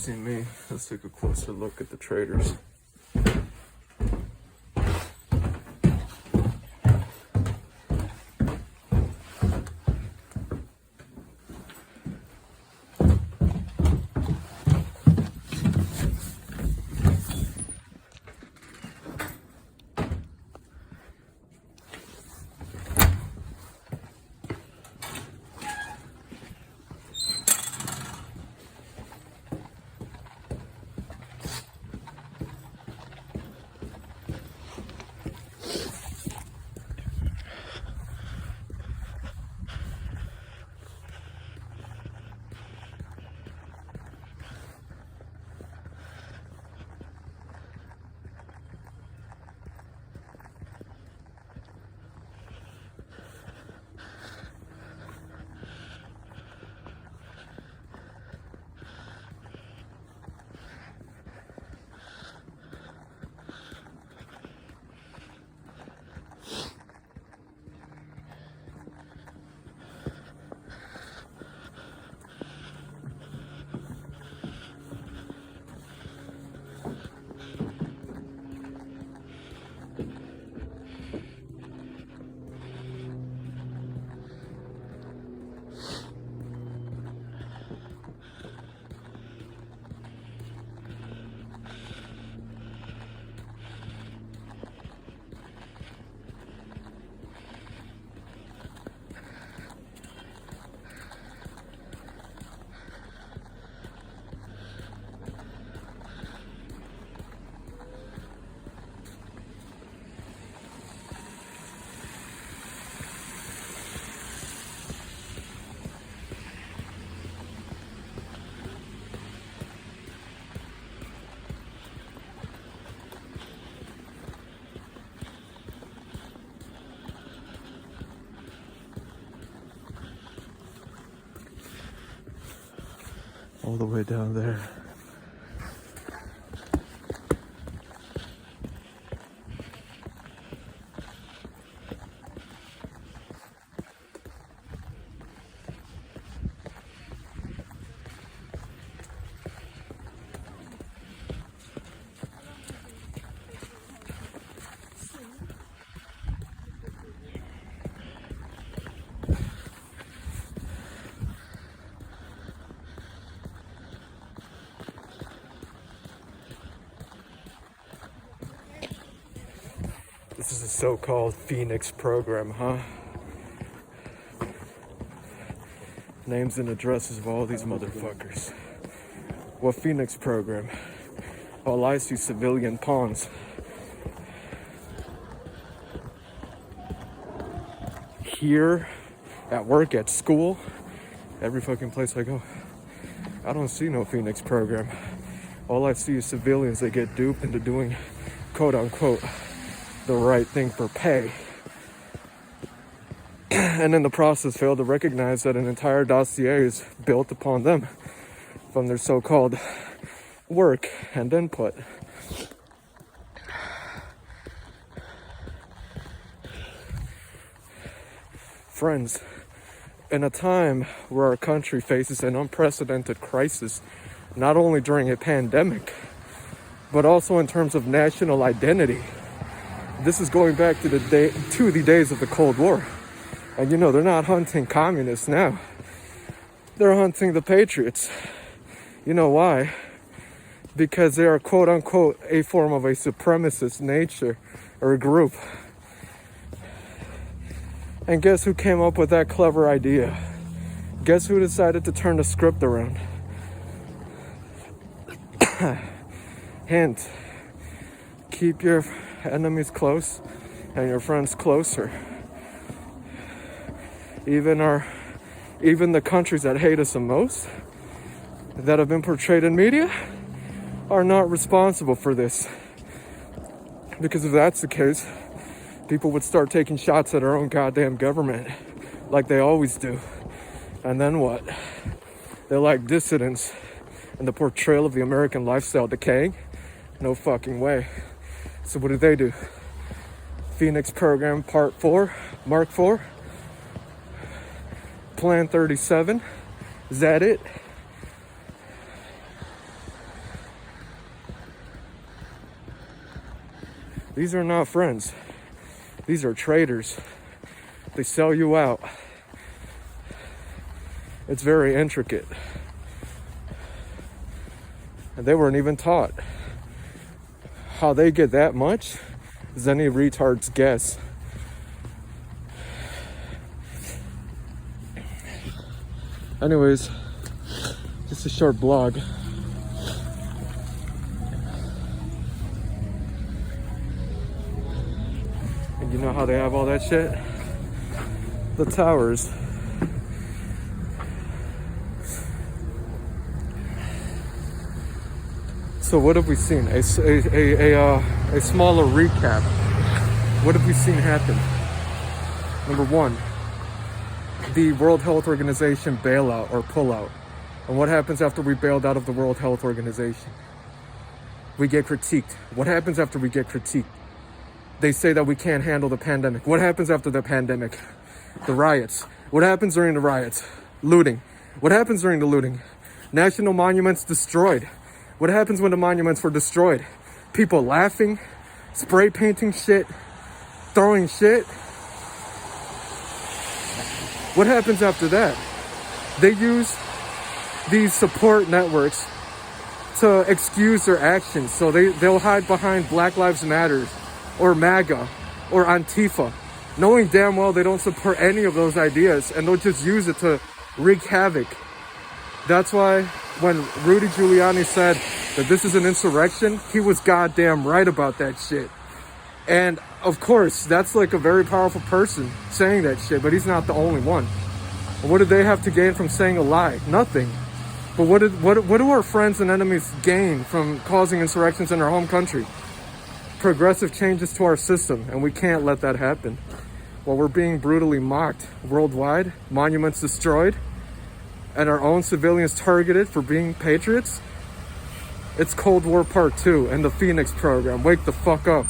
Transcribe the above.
seen me. Let's take a closer look at the traders. All the way down there. This is a so-called Phoenix program, huh? Names and addresses of all these motherfuckers. What Phoenix program? All I see civilian pawns. Here, at work, at school, every fucking place I go, I don't see no Phoenix program. All I see is civilians that get duped into doing, quote unquote, the right thing for pay. And in the process fail to recognize that an entire dossier is built upon them from their so-called work and input. Friends, in a time where our country faces an unprecedented crisis, not only during a pandemic, but also in terms of national identity. This is going back to the days of the Cold War. And you know, they're not hunting communists now. They're hunting the patriots. You know why? Because they are, quote unquote, a form of a supremacist nature or a group. And guess who came up with that clever idea? Guess who decided to turn the script around? Hint, keep your enemies close and your friends closer. Even the countries that hate us the most, that have been portrayed in media, are not responsible for this. Because if that's the case, people would start taking shots at our own goddamn government, like they always do. And then what? They're like dissidents and the portrayal of the American lifestyle decaying? No fucking way. So what do? Phoenix Program Part 4, Mark 4, Plan 37, is that it? These are not friends. These are traitors. They sell you out. It's very intricate. And they weren't even taught. How they get that much is any retard's guess. Anyways, just a short blog. And you know how they have all that shit? The towers. So what have we seen? A smaller recap. What have we seen happen? Number one, the World Health Organization bailout or pullout. And what happens after we bailed out of the World Health Organization? We get critiqued. What happens after we get critiqued? They say that we can't handle the pandemic. What happens after the pandemic? The riots. What happens during the riots? Looting. What happens during the looting? National monuments destroyed. What happens when the monuments were destroyed? People laughing, spray painting shit, throwing shit. What happens after that? They use these support networks to excuse their actions. So they'll hide behind Black Lives Matter or MAGA or Antifa, knowing damn well they don't support any of those ideas, and they'll just use it to wreak havoc. That's why when Rudy Giuliani said that this is an insurrection, he was goddamn right about that shit. And of course, that's like a very powerful person saying that shit, but he's not the only one. What did they have to gain from saying a lie? Nothing. But what do our friends and enemies gain from causing insurrections in our home country? Progressive changes to our system, and we can't let that happen. While we're being brutally mocked worldwide, monuments destroyed, and our own civilians targeted for being patriots, it's Cold War Part 2 and the Phoenix program. Wake the fuck up.